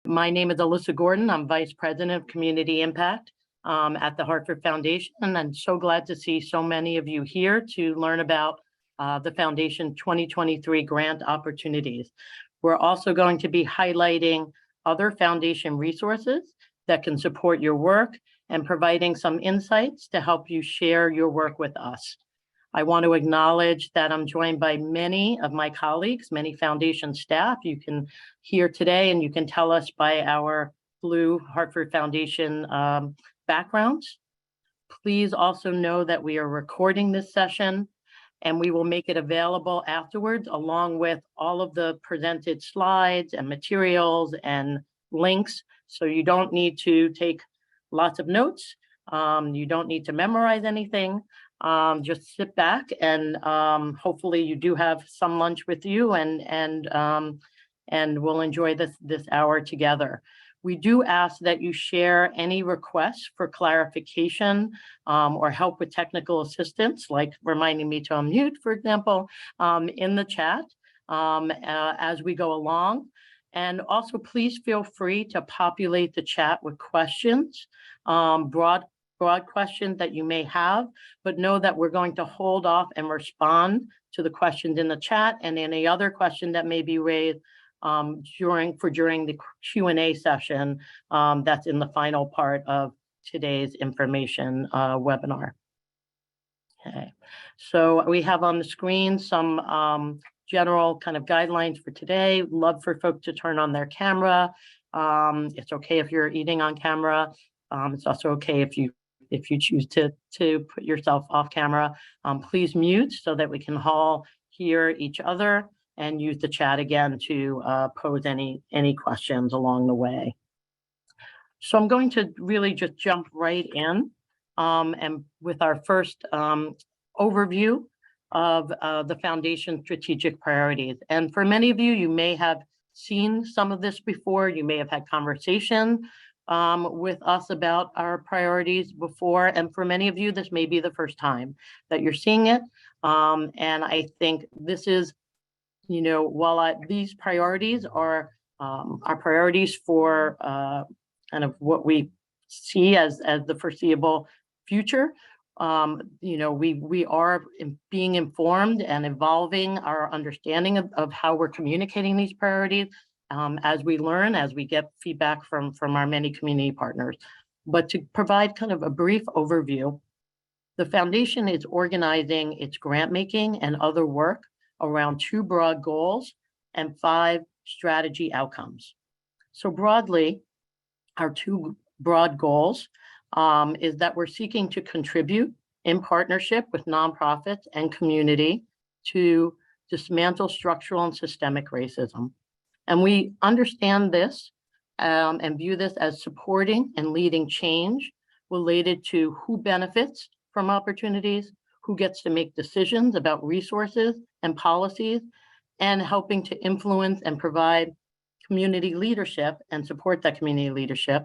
My name is Alyssa Gordon. I'm Vice President of Community Impact at the Hartford Foundation, and I'm so glad to see so many of you here to learn about the Foundation 2023 grant opportunities. We're also going to be highlighting other Foundation resources that can support your work and providing some insights to help you share your work with us. I want to acknowledge that I'm joined by many of my colleagues, many Foundation staff. You can hear today, and you can tell us by our blue Hartford Foundation backgrounds. Please also know that we are recording this session, and we will make it available afterwards, along with all of the presented slides and materials and links. So you don't need to take lots of notes. You don't need to memorize anything. Just sit back and hopefully you do have some lunch with you, and we'll enjoy this hour together. We do ask that you share any requests for clarification or help with technical assistance, like reminding me to unmute, for example, in the chat as we go along. And also, please feel free to populate the chat with questions, broad questions that you may have, but know that we're going to hold off and respond to the questions in the chat and any other question that may be raised during the Q&A session that's in the final part of today's information webinar. Okay, so we have on the screen some general kind of guidelines for today. Love for folks to turn on their camera. It's okay if you're eating on camera. It's also okay if you choose to put yourself off camera. Please mute so that we can all hear each other, and use the chat again to pose any questions along the way. So I'm going to really just jump right in and with our first overview of the Foundation strategic priorities. And for many of you, you may have seen some of this before. You may have had conversation with us about our priorities before. And for many of you, this may be the first time that you're seeing it. And I think this is, while these priorities are our priorities for kind of what we see as the foreseeable future, we are being informed and evolving our understanding of how we're communicating these priorities as we learn, as we get feedback from our many community partners. But to provide kind of a brief overview, the Foundation is organizing its grant making and other work around 2 broad goals and 5 strategy outcomes. So broadly, our 2 broad goals is that we're seeking to contribute in partnership with nonprofits and community to dismantle structural and systemic racism. And we understand this and view this as supporting and leading change related to who benefits from opportunities, who gets to make decisions about resources and policies, and helping to influence and provide community leadership and support that community leadership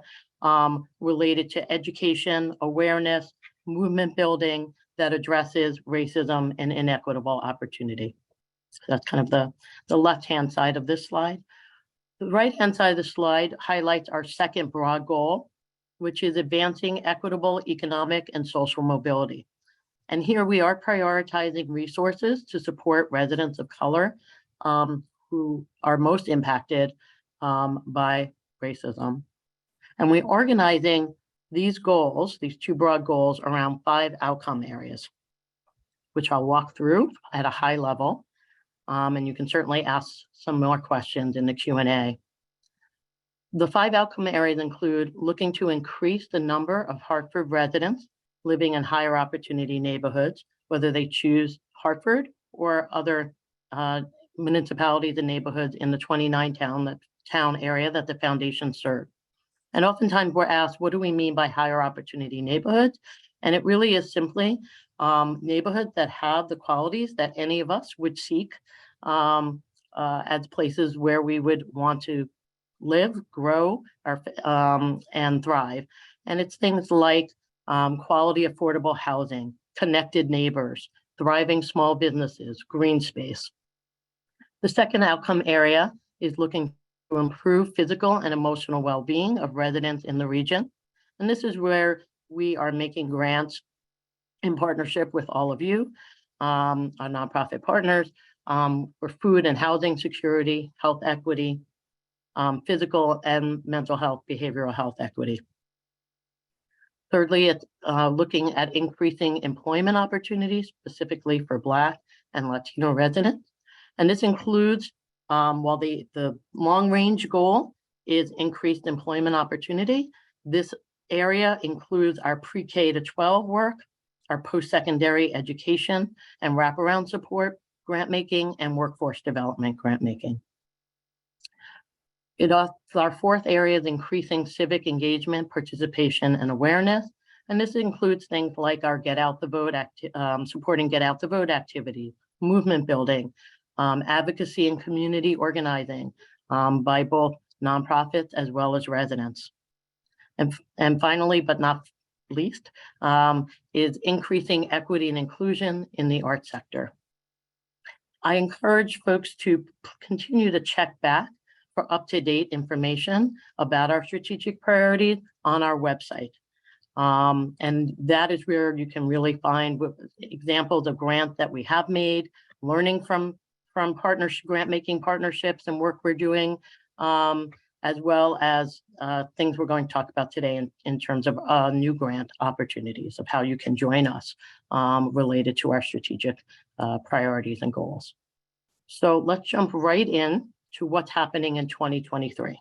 related to education, awareness, movement building that addresses racism and inequitable opportunity. So that's kind of the left-hand side of this slide. The right-hand side of the slide highlights our second broad goal, which is advancing equitable economic and social mobility. And here we are prioritizing resources to support residents of color who are most impacted by racism. And we're organizing these goals, these 2 broad goals, around 5 outcome areas, which I'll walk through at a high level. And you can certainly ask some more questions in the Q&A. The 5 outcome areas include looking to increase the number of Hartford residents living in higher opportunity neighborhoods, whether they choose Hartford or other municipalities and neighborhoods in the 29 town area that the Foundation serves. And oftentimes we're asked, what do we mean by higher opportunity neighborhoods? And it really is simply neighborhoods that have the qualities that any of us would seek as places where we would want to live, grow, and thrive. And it's things like quality, affordable housing, connected neighbors, thriving small businesses, green space. The second outcome area is looking improve physical and emotional well-being of residents in the region. And this is where we are making grants in partnership with all of you, our nonprofit partners, for food and housing security, health equity, physical and mental health, behavioral health equity. Thirdly, it's looking at increasing employment opportunities, specifically for Black and Latino residents. And this includes, while the long-range goal is increased employment opportunity, this area includes our pre-K to 12 work, our post-secondary education and wraparound support, grant making, and workforce development grant making. Our fourth area is increasing civic engagement, participation, and awareness. And this includes things like our Get Out the Vote, supporting Get Out the Vote activities, movement building, advocacy and community organizing by both nonprofits as well as residents. And finally, but not least, is increasing equity and inclusion in the arts sector. I encourage folks to continue to check back for up-to-date information about our strategic priorities on our website. And that is where you can really find examples of grants that we have made, learning from grant-making partnerships and work we're doing, as well as things we're going to talk about today in terms of new grant opportunities of how you can join us related to our strategic priorities and goals. So let's jump right in to what's happening in 2023.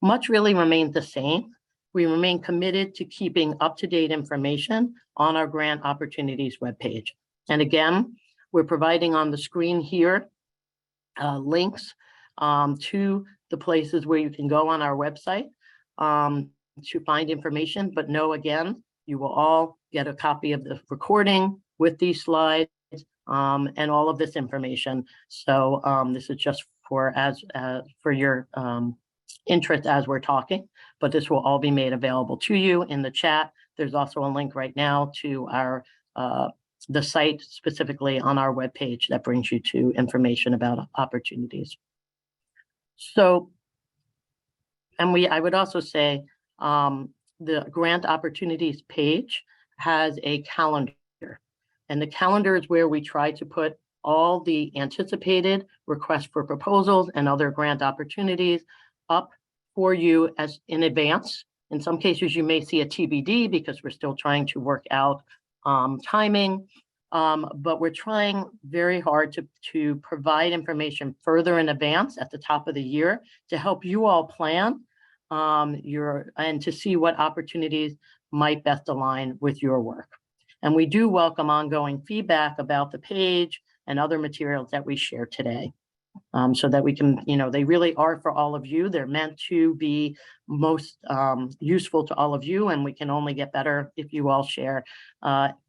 Much really remains the same. We remain committed to keeping up-to-date information on our grant opportunities webpage. And again, we're providing on the screen here links to the places where you can go on our website to find information. But know, again, you will all get a copy of the recording with these slides and all of this information. So this is just for your interest as we're talking, but this will all be made available to you in the chat. There's also a link right now to our the site specifically on our webpage that brings you to information about opportunities. So, and I would also say the grant opportunities page has a calendar, and the calendar is where we try to put all the anticipated requests for proposals and other grant opportunities up for you as in advance. In some cases, you may see a TBD because we're still trying to work out timing, but we're trying very hard to provide information further in advance at the top of the year to help you all plan and to see what opportunities might best align with your work. And we do welcome ongoing feedback about the page and other materials that we share today. So that we can, they really are for all of you. They're meant to be most useful to all of you, and we can only get better if you all share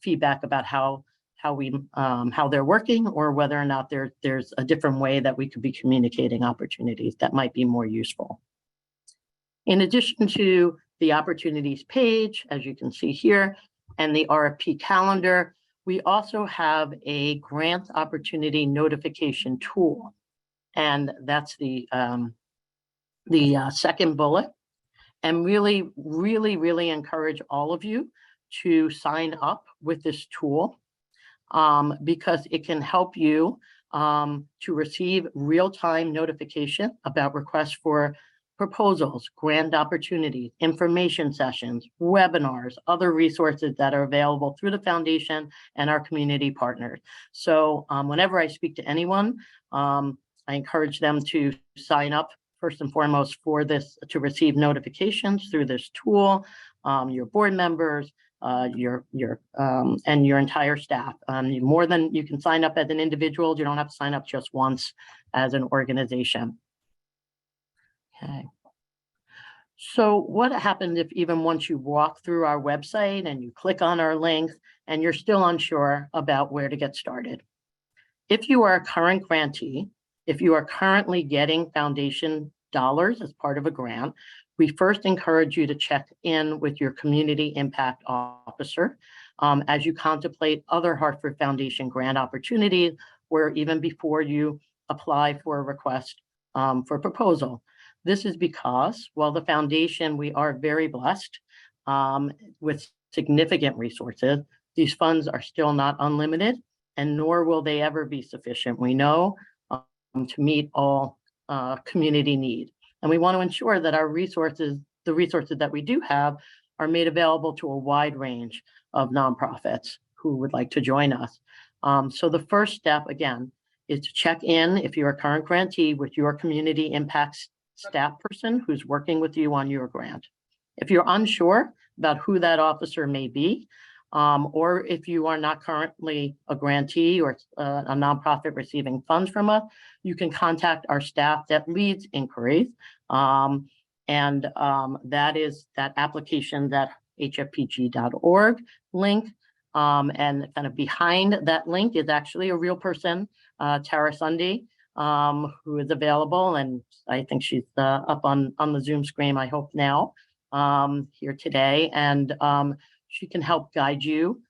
feedback about how they're working, or whether or not there's a different way that we could be communicating opportunities that might be more useful. In addition to the opportunities page, as you can see here, and the RFP calendar, we also have a grant opportunity notification tool. And that's the second bullet. And really, really, really encourage all of you to sign up with this tool because it can help you to receive real-time notification about requests for proposals, grant opportunities, information sessions, webinars, other resources that are available through the foundation and our community partners. So whenever I speak to anyone, I encourage them to sign up first and foremost for this, to receive notifications through this tool, your board members, and your entire staff. More than you can sign up as an individual, you don't have to sign up just once as an organization. Okay. So what happens if even once you walk through our website and you click on our links and you're still unsure about where to get started? If you are a current grantee, if you are currently getting foundation dollars as part of a grant, we first encourage you to check in with your community impact officer as you contemplate other Hartford Foundation grant opportunities, where even before you apply for a request for proposal. This is because, while the foundation, we are very blessed with significant resources, these funds are still not unlimited, and nor will they ever be sufficient, we know, to meet all community need. And we want to ensure that our resources, the resources that we do have, are made available to a wide range of nonprofits who would like to join us. So the first step, again, is to check in, if you're a current grantee, with your community impact staff person who's working with you on your grant. If you're unsure about who that officer may be, or if you are not currently a grantee or a nonprofit receiving funds from us, you can contact our staff that leads inquiries. That is that application, that hfpg.org link. And kind of behind that link is actually a real person, Tara Sunday, who is available. And I think she's up on the Zoom screen, I hope now, here today. And she can help guide you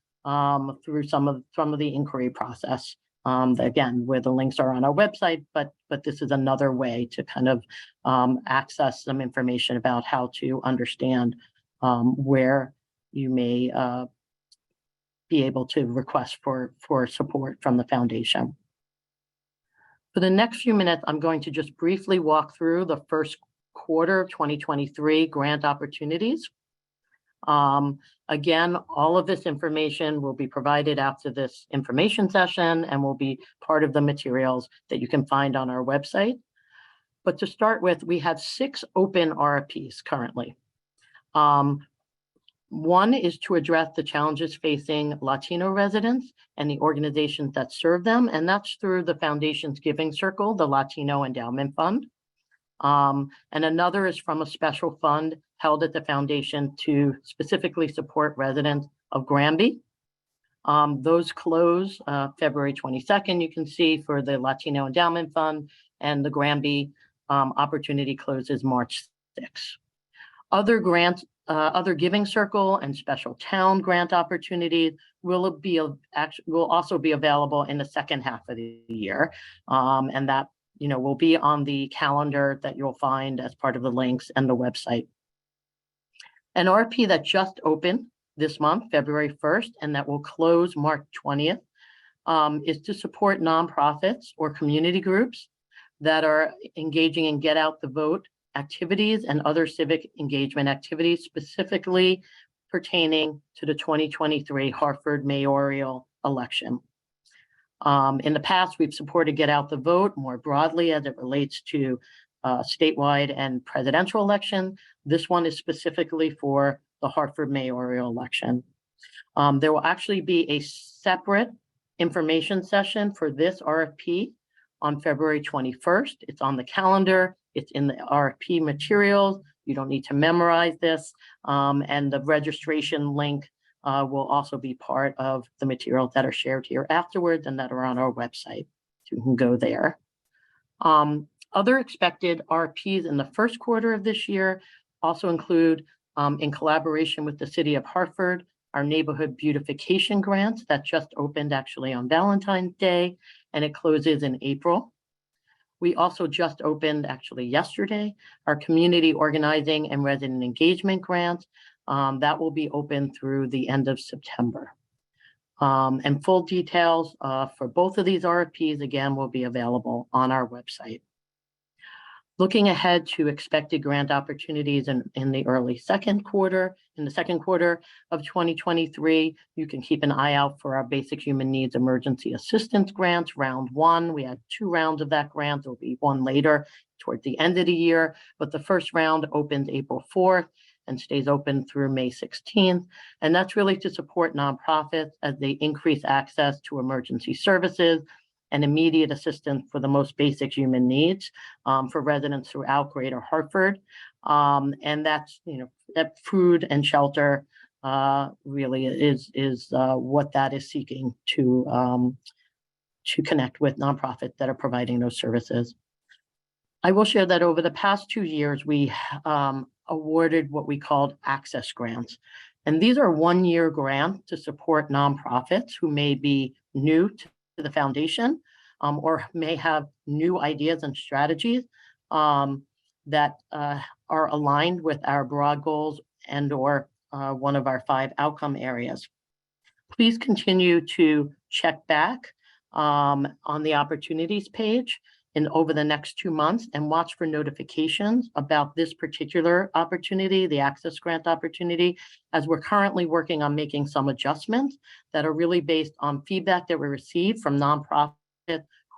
through some of the inquiry process. Again, where the links are on our website, but this is another way to kind of access some information about how to understand where you may be able to request for support from the foundation. For the next few minutes, I'm going to just briefly walk through the first quarter of 2023 grant opportunities. Again, all of this information will be provided after this information session and will be part of the materials that you can find on our website. But to start with, we have 6 open RFPs currently. One is to address the challenges facing Latino residents and the organizations that serve them, and that's through the Foundation's Giving Circle, the Latino Endowment Fund. And another is from a special fund held at the foundation to specifically support residents of Granby. Those close February 22nd, you can see, for the Latino Endowment Fund, and the Granby opportunity closes March 6th. Other grants, other Giving Circle and Special Town grant opportunities will also be available in the second half of the year, and that will be on the calendar that you'll find as part of the links and the website. An RFP that just opened this month, February 1st, and that will close March 20th, is to support nonprofits or community groups that are engaging in get out the vote activities and other civic engagement activities, specifically pertaining to the 2023 Hartford mayoral election. In the past, we've supported Get Out the Vote more broadly as it relates to statewide and presidential election. This one is specifically for the Hartford mayoral election. There will actually be a separate information session for this RFP on February 21st. It's on the calendar. It's in the RFP materials. You don't need to memorize this. And the registration link will also be part of the materials that are shared here afterwards and that are on our website. So you can go there. Other expected RFPs in the first quarter of this year also include, in collaboration with the City of Hartford, our neighborhood beautification grant that just opened actually on Valentine's Day, and it closes in April. We also just opened, actually yesterday, our community organizing and resident engagement grant. That will be open through the end of September. And full details for both of these RFPs, again, will be available on our website. Looking ahead to expected grant opportunities in the second quarter of 2023, you can keep an eye out for our Basic Human Needs Emergency Assistance Grant, round 1. We had 2 rounds of that grant. There will be one later towards the end of the year, but the first round opens April 4th and stays open through May 16th. And that's really to support nonprofits as they increase access to emergency services and immediate assistance for the most basic human needs for residents throughout Greater Hartford. And that's, that food and shelter really is what that is seeking to connect with nonprofits that are providing those services. I will share that over the past 2 years, we awarded what we called access grants. And these are 1-year grants to support nonprofits who may be new to the foundation or may have new ideas and strategies that are aligned with our broad goals and or one of our 5 outcome areas. Please continue to check back on the opportunities page over the next 2 months and watch for notifications about this particular opportunity, the Access Grant opportunity, as we're currently working on making some adjustments that are really based on feedback that we received from nonprofits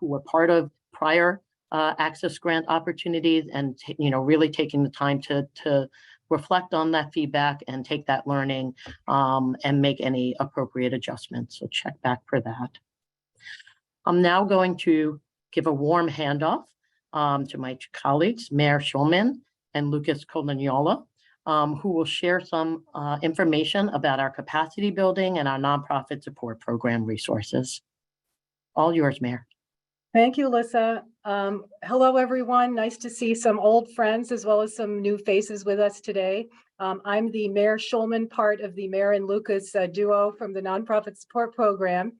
who were part of prior Access Grant opportunities, and really taking the time to reflect on that feedback and take that learning and make any appropriate adjustments. So check back for that. I'm now going to give a warm handoff to my colleagues, Mayor Schulman and Lucas Codognola, who will share some information about our capacity building and our nonprofit support program resources. All yours, Mayor. Thank you, Alyssa. Hello, everyone. Nice to see some old friends as well as some new faces with us today. I'm the Mayor Schulman part of the Mayor and Lucas duo from the Nonprofit Support Program.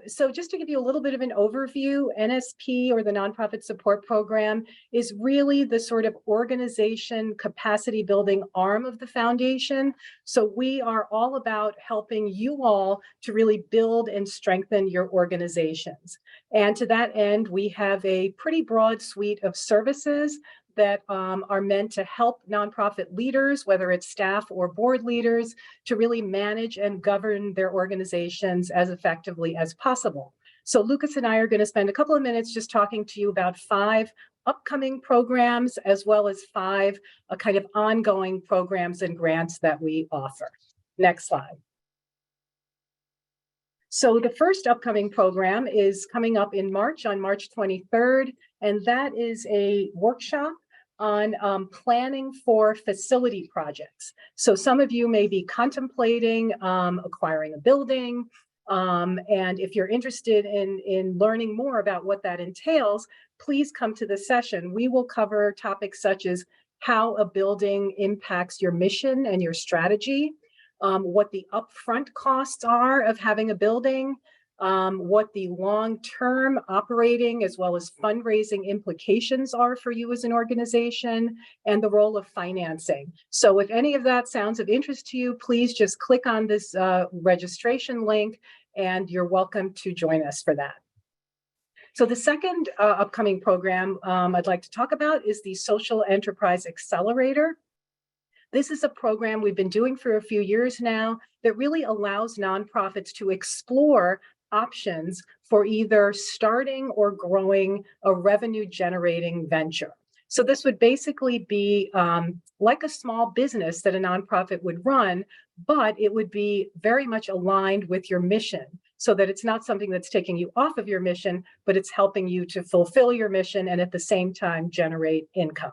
So just to give you a little bit of an overview, NSP, or the Nonprofit Support Program, is really the sort of organization capacity building arm of the foundation. So we are all about helping you all to really build and strengthen your organizations. And to that end, we have a pretty broad suite of services that are meant to help nonprofit leaders, whether it's staff or board leaders, to really manage and govern their organizations as effectively as possible. So Lucas and I are going to spend a couple of minutes just talking to you about 5 upcoming programs, as well as 5 kind of ongoing programs and grants that we offer. Next slide. So the first upcoming program is coming up in March, on March 23rd, and that is a workshop on planning for facility projects. So some of you may be contemplating acquiring a building, and if you're interested in learning more about what that entails, please come to the session. We will cover topics such as how a building impacts your mission and your strategy, what the upfront costs are of having a building, what the long-term operating as well as fundraising implications are for you as an organization, and the role of financing. So if any of that sounds of interest to you, please just click on this registration link, and you're welcome to join us for that. So the second upcoming program I'd like to talk about is the Social Enterprise Accelerator. This is a program we've been doing for a few years now that really allows nonprofits to explore options for either starting or growing a revenue generating venture. So this would basically be like a small business that a nonprofit would run, but it would be very much aligned with your mission, so that it's not something that's taking you off of your mission, but it's helping you to fulfill your mission and at the same time generate income.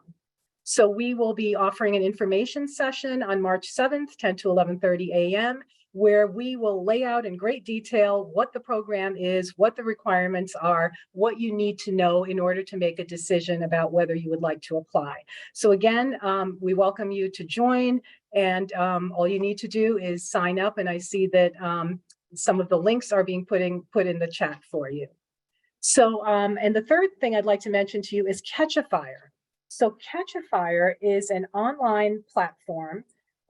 So we will be offering an information session on March 7th, 10 to 11:30 a.m., where we will lay out in great detail what the program is, what the requirements are, what you need to know in order to make a decision about whether you would like to apply. So again, we welcome you to join, and all you need to do is sign up, and I see that some of the links are being put in the chat for you. So, and the third thing I'd like to mention to you is Catch a Fire. So Catch a Fire is an online platform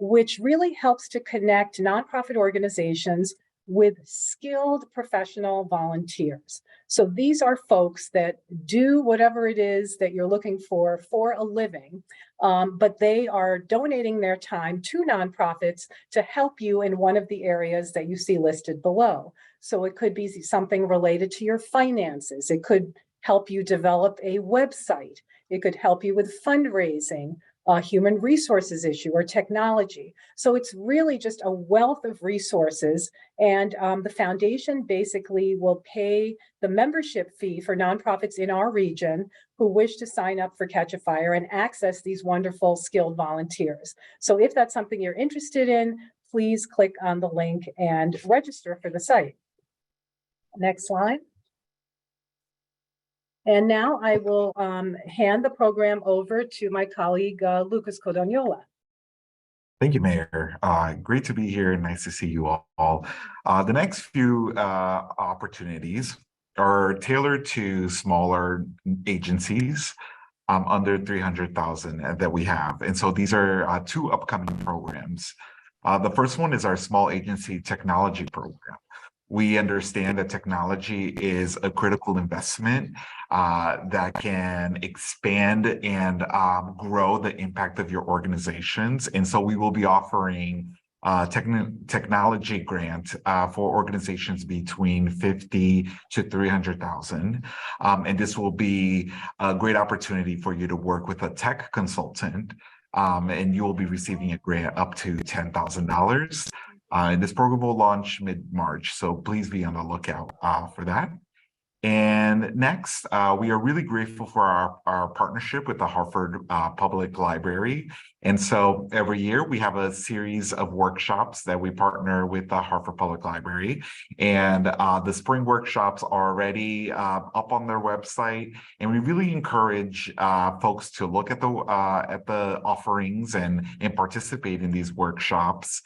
which really helps to connect nonprofit organizations with skilled professional volunteers. So these are folks that do whatever it is that you're looking for a living, but they are donating their time to nonprofits to help you in one of the areas that you see listed below. So it could be something related to your finances. It could help you develop a website. It could help you with fundraising, a human resources issue, or technology. So it's really just a wealth of resources. And the foundation basically will pay the membership fee for nonprofits in our region who wish to sign up for Catch a Fire and access these wonderful skilled volunteers. So if that's something you're interested in, please click on the link and register for the site. Next slide. And now I will hand the program over to my colleague, Lucas Codognola. Thank you, Mayor. Great to be here. Nice to see you all. The next few opportunities are tailored to smaller agencies under 300,000 that we have. And so these are two upcoming programs. The first one is our small agency technology program. We understand that technology is a critical investment that can expand and grow the impact of your organizations. And so we will be offering technology grant for organizations between 50 to 300,000. And this will be a great opportunity for you to work with a tech consultant, and you will be receiving a grant up to $10,000. And this program will launch mid-March, so please be on the lookout for that. And next, we are really grateful for our partnership with the Hartford Public Library. And so every year we have a series of workshops that we partner with the Hartford Public Library. And the spring workshops are already up on their website. And we really encourage folks to look at the offerings and participate in these workshops.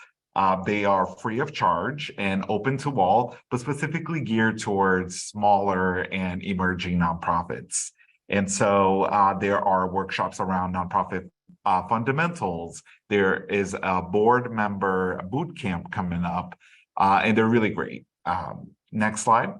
They are free of charge and open to all, but specifically geared towards smaller and emerging nonprofits. And so there are workshops around nonprofit fundamentals. There is a board member boot camp coming up, and they're really great. Next slide.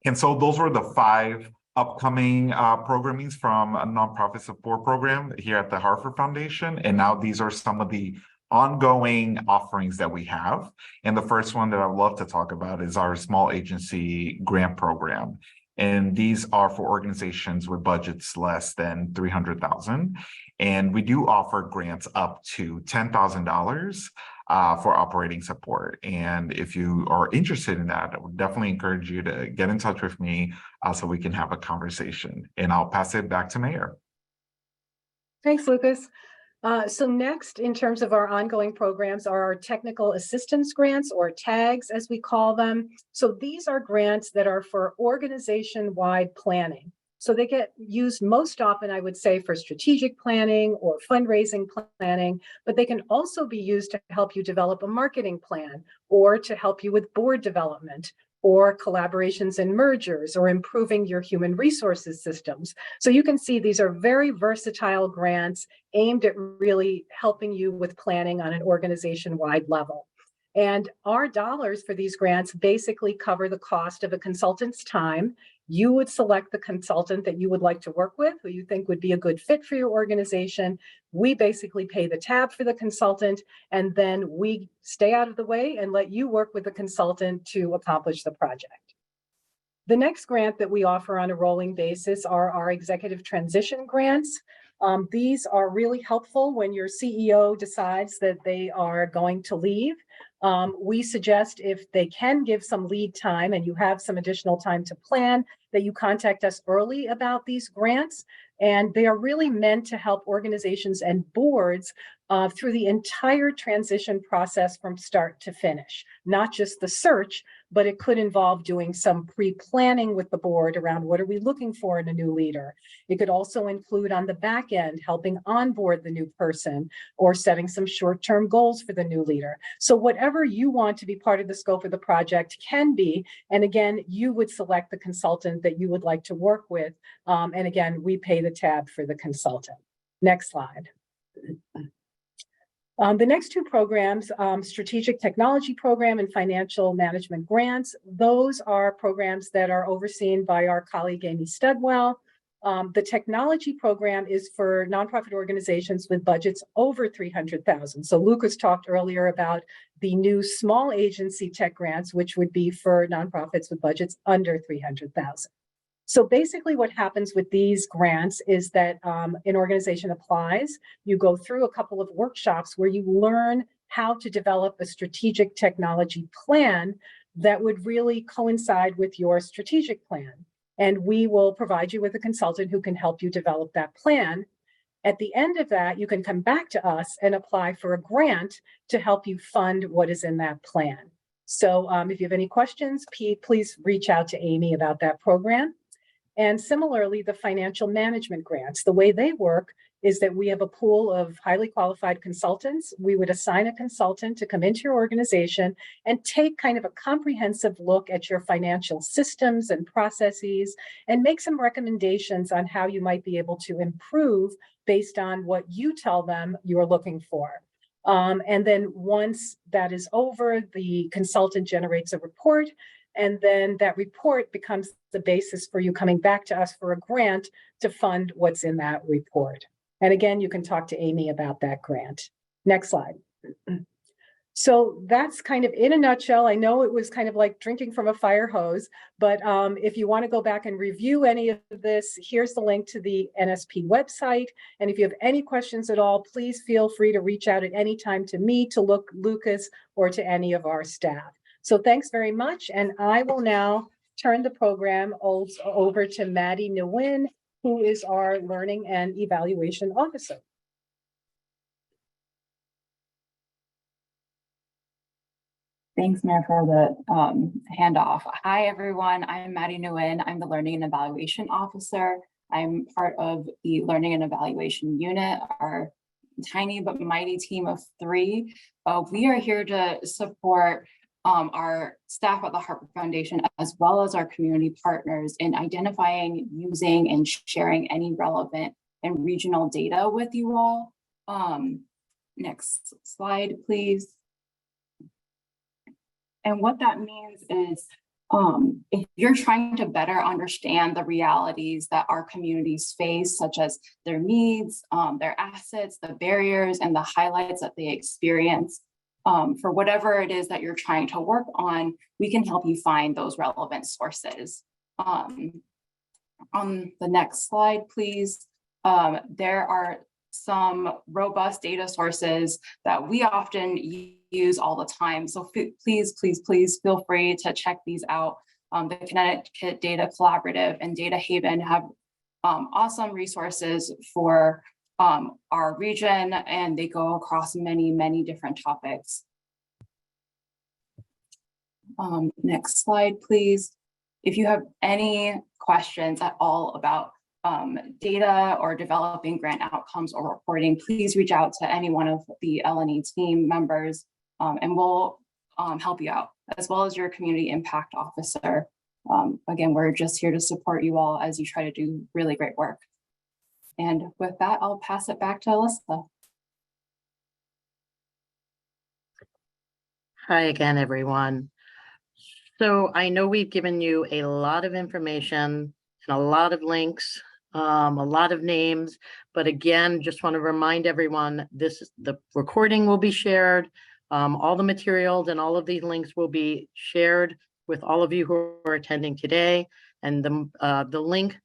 And so those were the 5 upcoming programmings from a nonprofit support program here at the Hartford Foundation. And now these are some of the ongoing offerings that we have. And the first one that I'd love to talk about is our small agency grant program. And these are for organizations with budgets less than 300,000. And we do offer grants up to $10,000 for operating support. And if you are interested in that, I would definitely encourage you to get in touch with me so we can have a conversation. And I'll pass it back to Mayor. Thanks, Lucas. So next, in terms of our ongoing programs, are our technical assistance grants, or TAGs as we call them. So these are grants that are for organization-wide planning. So they get used most often, I would say, for strategic planning or fundraising planning, but they can also be used to help you develop a marketing plan, or to help you with board development, or collaborations and mergers, or improving your human resources systems. So you can see these are very versatile grants aimed at really helping you with planning on an organization-wide level. And our dollars for these grants basically cover the cost of a consultant's time. You would select the consultant that you would like to work with, who you think would be a good fit for your organization. We basically pay the tab for the consultant, and then we stay out of the way and let you work with the consultant to accomplish the project. The next grant that we offer on a rolling basis are our executive transition grants. These are really helpful when your CEO decides that they are going to leave. We suggest, if they can give some lead time and you have some additional time to plan, that you contact us early about these grants. And they are really meant to help organizations and boards through the entire transition process from start to finish, not just the search, but it could involve doing some pre-planning with the board around what are we looking for in a new leader. It could also include on the back end, helping onboard the new person or setting some short-term goals for the new leader. So whatever you want to be part of the scope of the project can be, and again, you would select the consultant that you would like to work with. And again, we pay the tab for the consultant. Next slide. The next 2 programs, Strategic Technology Program and Financial Management Grants, those are programs that are overseen by our colleague, Amy Studwell. The technology program is for nonprofit organizations with budgets over 300,000. So Lucas talked earlier about the new small agency tech grants, which would be for nonprofits with budgets under 300,000. So basically what happens with these grants is that an organization applies, you go through a couple of workshops where you learn how to develop a strategic technology plan that would really coincide with your strategic plan. And we will provide you with a consultant who can help you develop that plan. At the end of that, you can come back to us and apply for a grant to help you fund what is in that plan. So if you have any questions, please reach out to Amy about that program. And similarly, the financial management grants, the way they work is that we have a pool of highly qualified consultants. We would assign a consultant to come into your organization and take kind of a comprehensive look at your financial systems and processes and make some recommendations on how you might be able to improve based on what you tell them you're looking for. And then once that is over, the consultant generates a report, and then that report becomes the basis for you coming back to us for a grant to fund what's in that report. And again, you can talk to Amy about that grant. Next slide. So that's kind of in a nutshell. I know it was kind of like drinking from a fire hose, but if you want to go back and review any of this, here's the link to the NSP website. And if you have any questions at all, please feel free to reach out at any time to me, to Lucas, or to any of our staff. So thanks very much. And I will now turn the program over to Maddie Nguyen, who is our Learning and Evaluation Officer. Thanks, Mayor, for the handoff. Hi, everyone. I'm Maddie Nguyen. I'm the Learning and Evaluation Officer. I'm part of the Learning and Evaluation Unit, our tiny but mighty team of 3. We are here to support our staff at the Hartford Foundation, as well as our community partners, in identifying, using, and sharing any relevant and regional data with you all. Next slide, please. And what that means is if you're trying to better understand the realities that our communities face, such as their needs, their assets, the barriers, and the highlights that they experience, for whatever it is that you're trying to work on, we can help you find those relevant sources. On the next slide, please, there are some robust data sources that we often use all the time. So please, please, please feel free to check these out. The Connecticut Data Collaborative and Data Haven have awesome resources for our region, and they go across many, many different topics. Next slide, please. If you have any questions at all about data or developing grant outcomes or reporting, please reach out to any one of the L&E team members, and we'll help you out, as well as your community impact officer. Again, we're just here to support you all as you try to do really great work. And with that, I'll pass it back to Alyssa. Hi again, everyone. So I know we've given you a lot of information and a lot of links, a lot of names, but again, just want to remind everyone, the recording will be shared. All the materials and all of these links will be shared with all of you who are attending today. And the link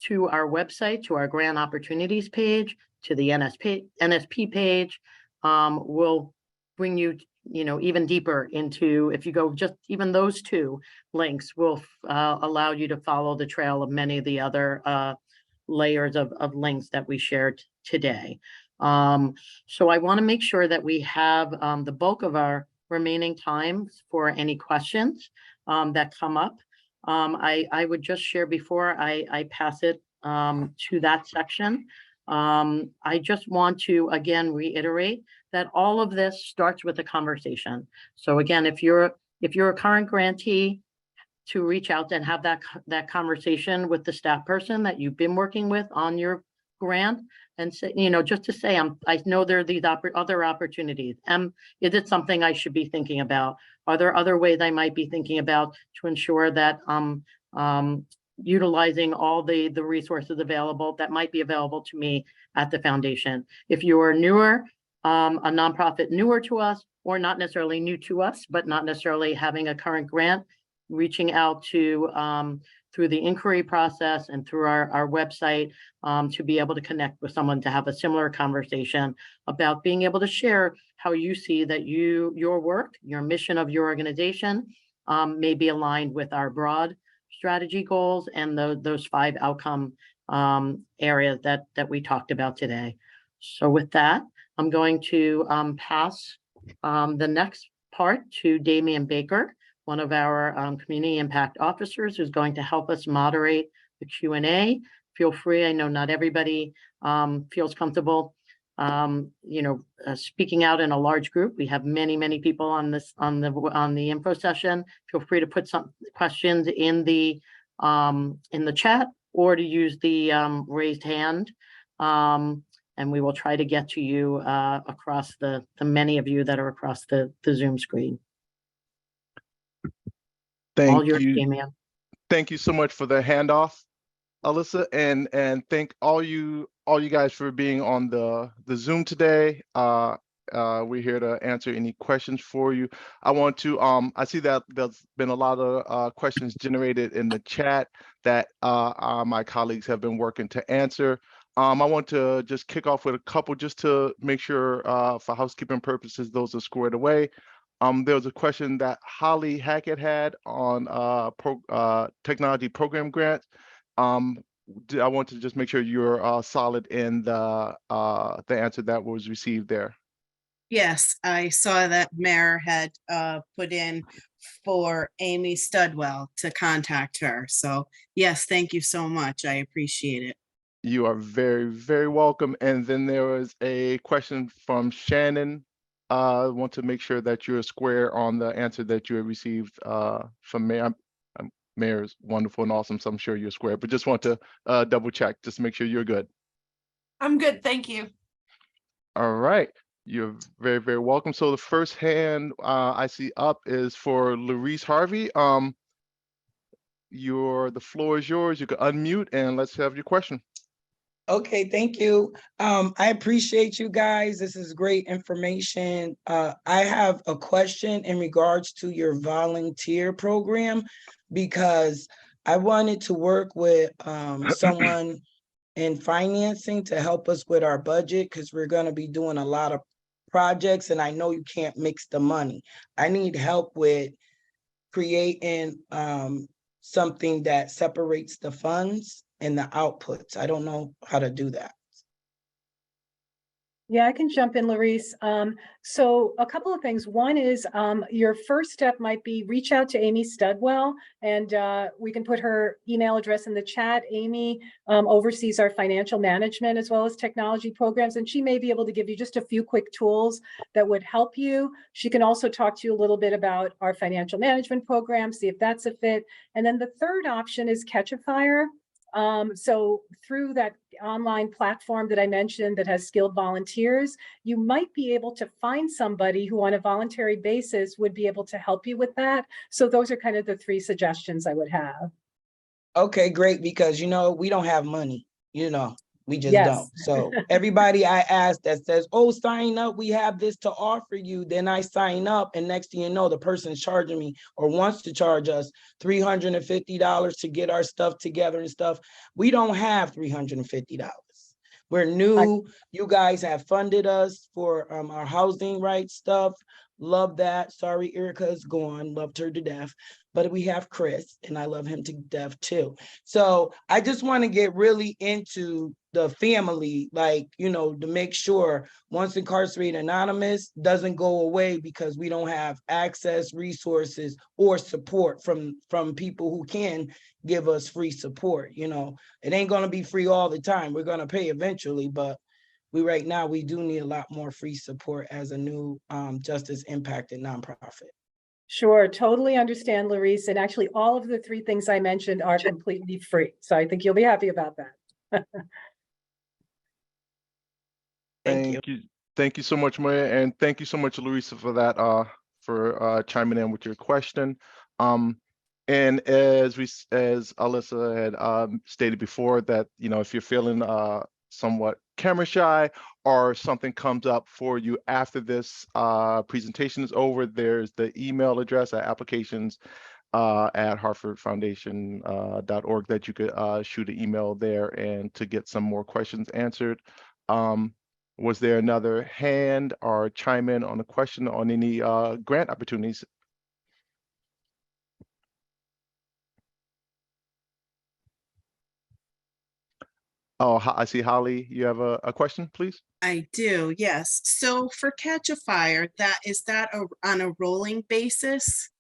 to our website, to our grant opportunities page, to the NSP page, will bring you, even deeper into, if you go just even those 2 links will allow you to follow the trail of many of the other layers of links that we shared today. So I want to make sure that we have the bulk of our remaining time for any questions that come up. I would just share before I pass it to that section. I just want to again reiterate that all of this starts with a conversation. So again, if you're a current grantee, to reach out and have that conversation with the staff person that you've been working with on your grant, and say, just to say, I know there are these other opportunities. Is it something I should be thinking about? Are there other ways I might be thinking about to ensure that utilizing all the resources available that might be available to me at the foundation? If you are newer, a nonprofit newer to us, or not necessarily new to us, but not necessarily having a current grant, reaching out to through the inquiry process and through our website to be able to connect with someone to have a similar conversation about being able to share how you see that your work, your mission of your organization may be aligned with our broad strategy goals and those 5 outcome areas that we talked about today. So with that, I'm going to pass the next part to Damian Baker, one of our community impact officers, who's going to help us moderate the Q&A feel free. I know not everybody feels comfortable, speaking out in a large group. We have many people on the info session. Feel free to put some questions in the chat or to use the raised hand. And we will try to get to you across the many of you that are across the Zoom screen. All yours, Damian. Thank you so much for the handoff, Alyssa, and thank all you guys for being on the Zoom today. We're here to answer any questions for you. I want to I see that there's been a lot of questions generated in the chat that my colleagues have been working to answer. I want to just kick off with a couple just to make sure for housekeeping purposes those are squared away. There was a question that Holly Hackett had on technology program grants. I want to just make sure you're solid in the answer that was received there. Yes, I saw that Mayor had put in for Amy Studwell to contact her. So yes, thank you so much. I appreciate it. You are very welcome. And then there was a question from Shannon. I want to make sure that you're square on the answer that you have received from Mayor. Mayor's wonderful and awesome, so I'm sure you're square, but just want to double check, just to make sure you're good. I'm good, thank you. All right, you're very welcome. So the first hand I see up is for Larice Harvey. The floor is yours. You can unmute and let's have your question. Okay, thank you. I appreciate you guys. This is great information. I have a question in regards to your volunteer program, because I wanted to work with someone in financing to help us with our budget, because we're going to be doing a lot of projects and I know you can't mix the money. I need help with creating something that separates the funds and the outputs. I don't know how to do that. Yeah, I can jump in, Larice. So a couple of things. One is your first step might be reach out to Amy Studwell, and we can put her email address in the chat. Amy oversees our financial management as well as technology programs, and she may be able to give you just a few quick tools that would help you. She can also talk to you a little bit about our financial management program, see if that's a fit. And then the third option is Catch a Fire. So through that online platform that I mentioned that has skilled volunteers, you might be able to find somebody who on a voluntary basis would be able to help you with that. So those are kind of the three suggestions I would have. Okay, great, because we don't have money, we just Yes. don't. So everybody I ask that says, oh, sign up, we have this to offer you, then I sign up, and next thing you know, the person's charging me or wants to charge us $350 to get our stuff together and stuff. We don't have $350. We're new. You guys have funded us for our housing rights stuff. Love that. Sorry, Erica's gone. Loved her to death. But we have Chris, and I love him to death too. So I just want to get really into the family, to make sure Once Incarcerated Anonymous doesn't go away because we don't have access, resources, or support from people who can give us free support. It ain't going to be free all the time. We're going to pay eventually, but right now we do need a lot more free support as a new justice impacted nonprofit. Sure, totally understand, Larice. And actually all of the three things I mentioned are completely free. So I think you'll be happy about that. Thank you. Thank you so much, Maria, and thank you so much, Larissa, for that, for chiming in with your question. And as Alyssa had stated before, that if you're feeling somewhat camera shy or something comes up for you after this presentation is over, there's the email address at applications at hartfordfoundation.org that you could shoot an email there and to get some more questions answered. Was there another hand or chime in on a question on any grant opportunities? Oh, I see, Holly, you have a question, please? I do, yes. So for Catch a Fire, is that on a rolling basis?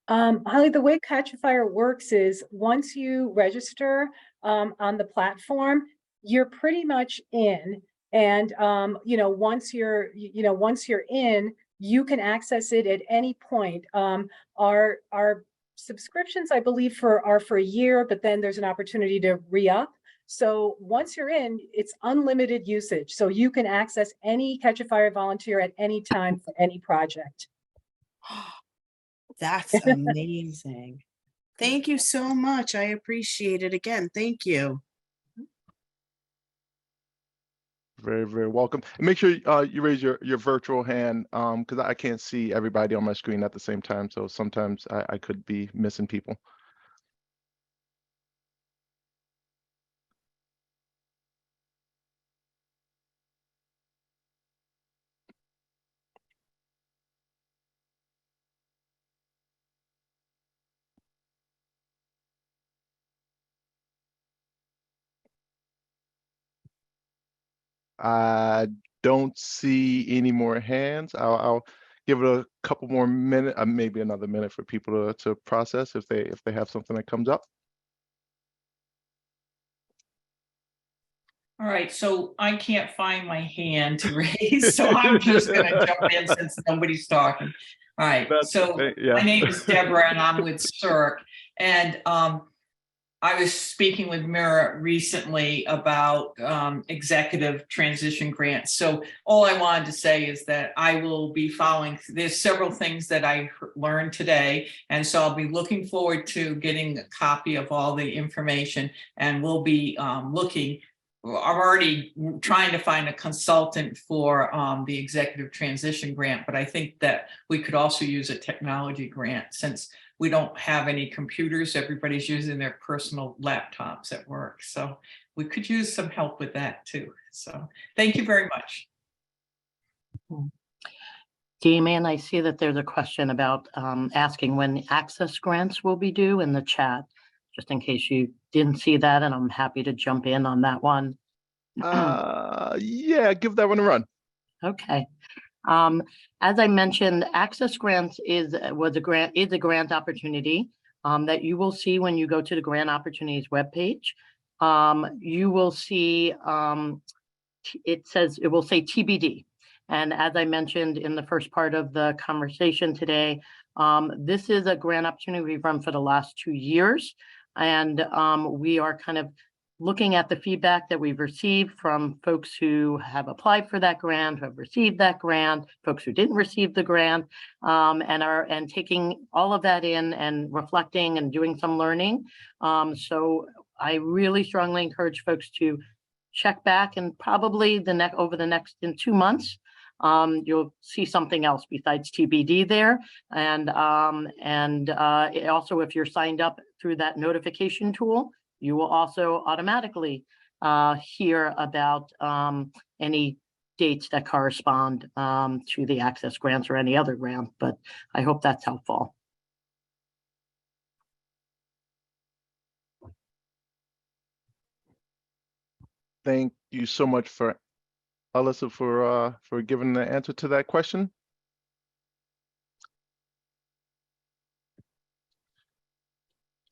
Holly, the way Catch-A-Fire works is once you register on the platform, you're pretty much in. And once you're in, you can access it at any point. Our subscriptions, I believe, are for a year, but then there's an opportunity to re-up. So once you're in, it's unlimited usage. So you can access any Catch-A-Fire volunteer at any time for any project. That's amazing. Thank you so much. I appreciate it again. Thank you. Very, very welcome. And make sure you raise your virtual hand because I can't see everybody on my screen at the same time. So sometimes I could be missing people. I don't see any more hands. I'll give it a couple more minutes, maybe another minute for people to process if they have something that comes up. All right, so I can't find my hand to raise, so I'm just gonna jump in since nobody's talking. All right, so Yeah. my name is Deborah and I'm with CERC. And I was speaking with Mira recently about executive transition grants. So all I wanted to say is that I will be following, there's several things that I learned today. And so I'll be looking forward to getting a copy of all the information, and we'll be looking. I'm already trying to find a consultant for the executive transition grant, but I think that we could also use a technology grant since we don't have any computers. Everybody's using their personal laptops at work. So we could use some help with that too. So thank you very much. Damien, I see that there's a question about asking when the access grants will be due in the chat, just in case you didn't see that, and I'm happy to jump in on that one. Yeah, give that one a run. Okay. As I mentioned, access grants is a grant opportunity that you will see when you go to the grant opportunities webpage. You will see it will say TBD. And as I mentioned in the first part of the conversation today, this is a grant opportunity we've run for the last 2 years. And we are kind of looking at the feedback that we've received from folks who have applied for that grant, who have received that grant, folks who didn't receive the grant, and taking all of that in and reflecting and doing some learning. So I really strongly encourage folks to check back, and probably over the next 2 months, you'll see something else besides TBD there. And also, if you're signed up through that notification tool, you will also automatically hear about any dates that correspond to the access grants or any other grant, but I hope that's helpful. Thank you so much for Alyssa for giving the answer to that question.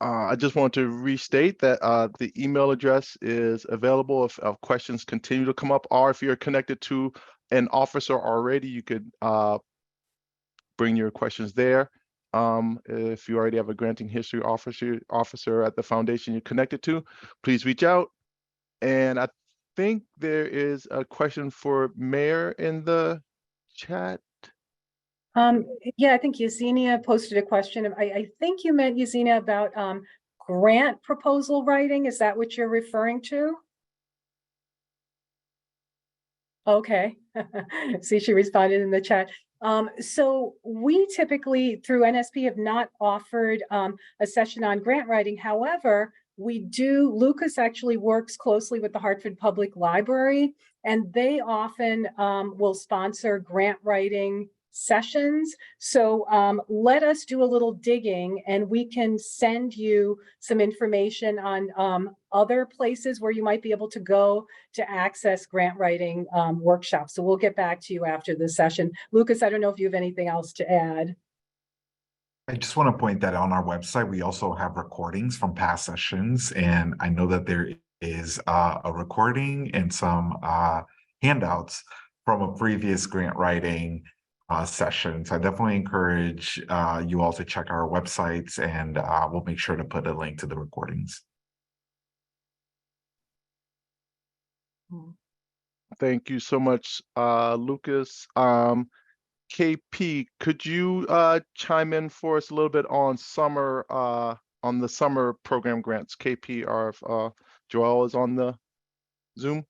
I just want to restate that the email address is available if questions continue to come up, or if you're connected to an officer already, you could bring your questions there. If you already have a granting history officer at the foundation you're connected to, please reach out. And I think there is a question for Mayor in the chat. Yeah, I think Yesenia posted a question. I think you meant, Yesenia, about grant proposal writing. Is that what you're referring to? Okay. See, she responded in the chat. So we typically through NSP have not offered a session on grant writing. However, Lucas actually works closely with the Hartford Public Library, and they often will sponsor grant writing sessions. So let us do a little digging, and we can send you some information on other places where you might be able to go to access grant writing workshops. So we'll get back to you after this session. Lucas, I don't know if you have anything else to add. I just want to point that on our website, we also have recordings from past sessions, and I know that there is a recording and some handouts from a previous grant writing session. So I definitely encourage you all to check our websites, and we'll make sure to put a link to the recordings. Thank you so much, Lucas. KP, could you chime in for us a little bit on the summer program grants? KP, or Joelle is on the Zoom.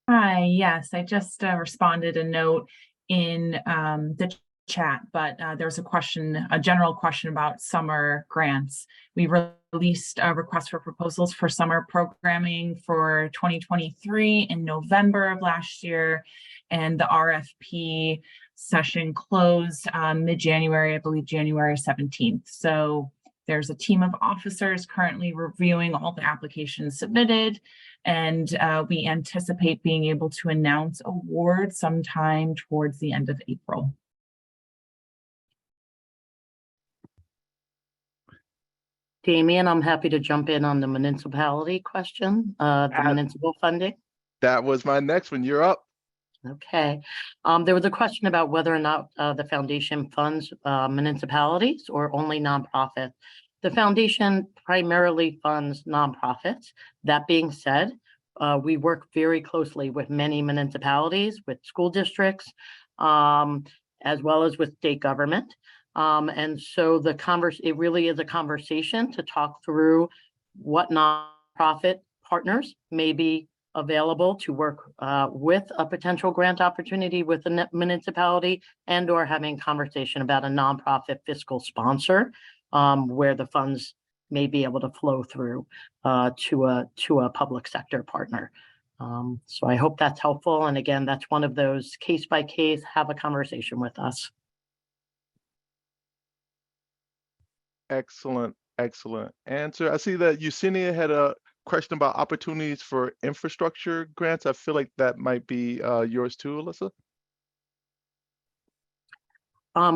Hi, yes, I just responded a note in the chat, but there's a general question about summer grants. We released a request for proposals for summer programming for 2023 in November of last year, and the RFP session closed mid-January, I believe January 17th. So there's a team of officers currently reviewing all the applications submitted, and we anticipate being able to announce awards sometime towards the end of April. Damian, I'm happy to jump in on the municipality question, the municipal funding. That was my next one. You're up. Okay. There was a question about whether or not the foundation funds municipalities or only nonprofit. The foundation primarily funds nonprofits. That being said, we work very closely with many municipalities, with school districts, as well as with state government. And so it really is a conversation to talk through what nonprofit partners may be available to work with a potential grant opportunity with a municipality, and or having conversation about a nonprofit fiscal sponsor where the funds may be able to flow through to a public sector partner. So I hope that's helpful. And again, that's one of those case by case, have a conversation with us. Excellent, excellent answer. I see that Yesenia had a question about opportunities for infrastructure grants. I feel like that might be yours too, Alyssa.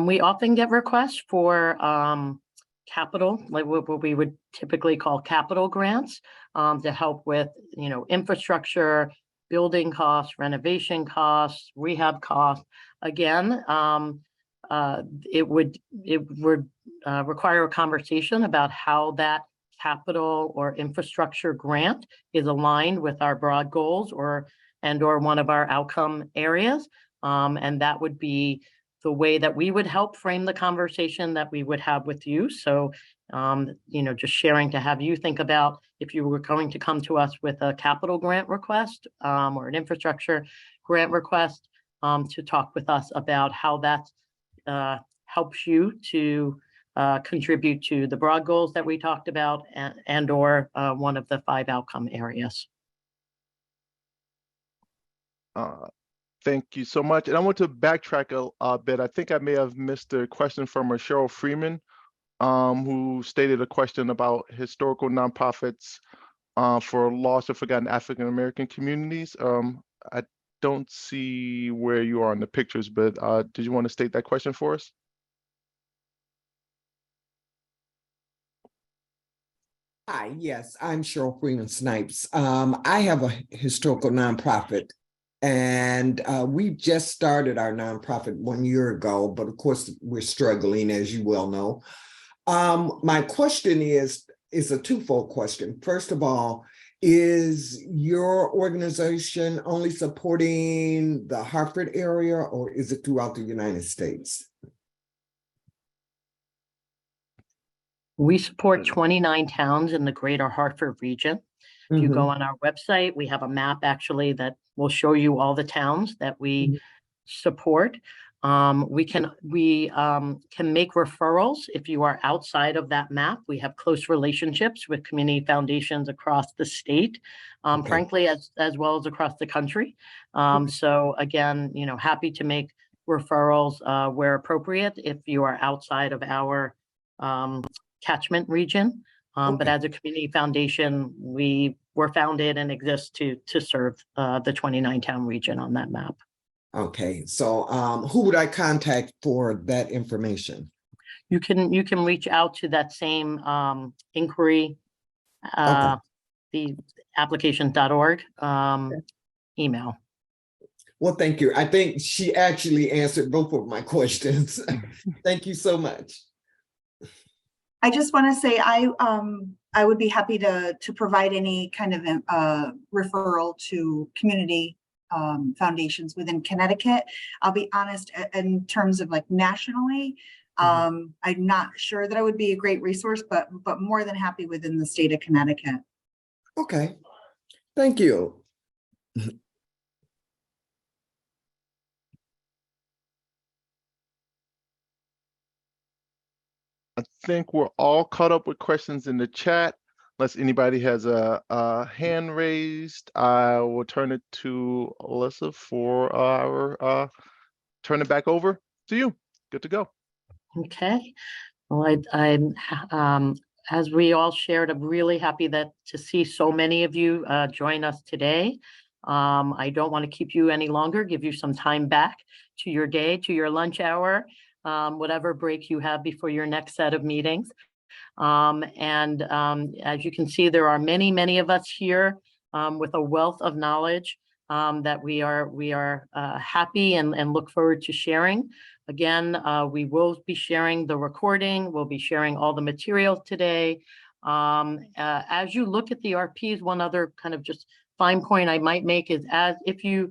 We often get requests for capital, like what we would typically call capital grants, to help with, infrastructure, building costs, renovation costs, rehab costs. Again, it would require a conversation about how that capital or infrastructure grant is aligned with our broad goals or one of our outcome areas. And that would be the way that we would help frame the conversation that we would have with you. So, just sharing to have you think about if you were going to come to us with a capital grant request or an infrastructure grant request, to talk with us about how that helps you to contribute to the broad goals that we talked about and or one of the 5 outcome areas. Thank you so much. And I want to backtrack a bit. I think I may have missed a question from Cheryl Freeman, who stated a question about historical nonprofits for lost or forgotten African American communities. I don't see where you are in the pictures, but did you want to state that question for us? Hi, yes, I'm Cheryl Freeman Snipes. I have a historical nonprofit, and we just started our nonprofit 1 year ago, but of course we're struggling, as you well know. My question is a twofold question. First of all, is your organization only supporting the Hartford area, or is it throughout the United States? We support 29 towns in the greater Hartford region. If you go on our website, we have a map actually that will show you all the towns that we support. We can make referrals if you are outside of that map. We have close relationships with community foundations across the state, frankly, as well as across the country. So again, happy to make referrals where appropriate if you are outside of our catchment region. But as a community foundation, we were founded and exist to serve the 29 town region on that map. Okay, so who would I contact for that information? you can reach out to that same inquiry, the application.org email. Well, thank you. I think she actually answered both of my questions. Thank you so much. I just want to say I would be happy to provide any kind of referral to community foundations within Connecticut. I'll be honest, in terms of like nationally, I'm not sure that I would be a great resource, but more than happy within the state of Connecticut. Okay, thank you. I think we're all caught up with questions in the chat. Unless anybody has a hand raised, I will turn it to Alyssa for our turn it back over to you. Good to go. Okay. Well, as we all shared, I'm really happy to see so many of you join us today. I don't want to keep you any longer, give you some time back to your day, to your lunch hour, whatever break you have before your next set of meetings. As you can see, there are many, many of us here with a wealth of knowledge that we are happy and look forward to sharing. Again, we will be sharing the recording. We'll be sharing all the materials today. As you look at the RPs, one other kind of just fine point I might make is if you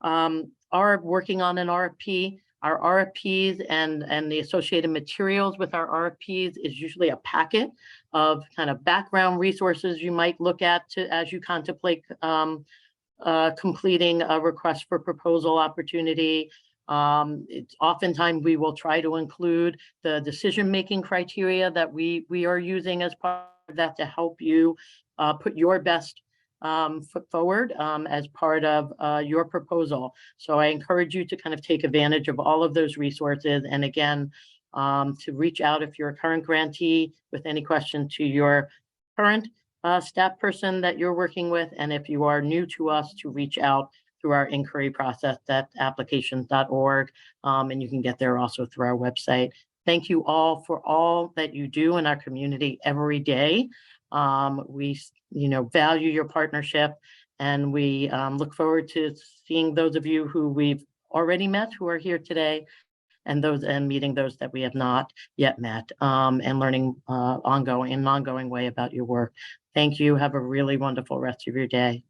are working on an RFP, our RFPs and the associated materials with our RFPs is usually a packet of kind of background resources you might look at as you contemplate completing a request for proposal opportunity. It's oftentimes we will try to include the decision-making criteria that we are using as part of that to help you put your best foot forward as part of your proposal. So I encourage you to kind of take advantage of all of those resources. And again, to reach out if you're a current grantee with any question to your current staff person that you're working with. And if you are new to us, to reach out through our inquiry process at applications.org. And you can get there also through our website. Thank you all for all that you do in our community every day. We value your partnership, and we look forward to seeing those of you who we've already met who are here today, and meeting those that we have not yet met, and learning in an ongoing way about your work. Thank you. Have a really wonderful rest of your day.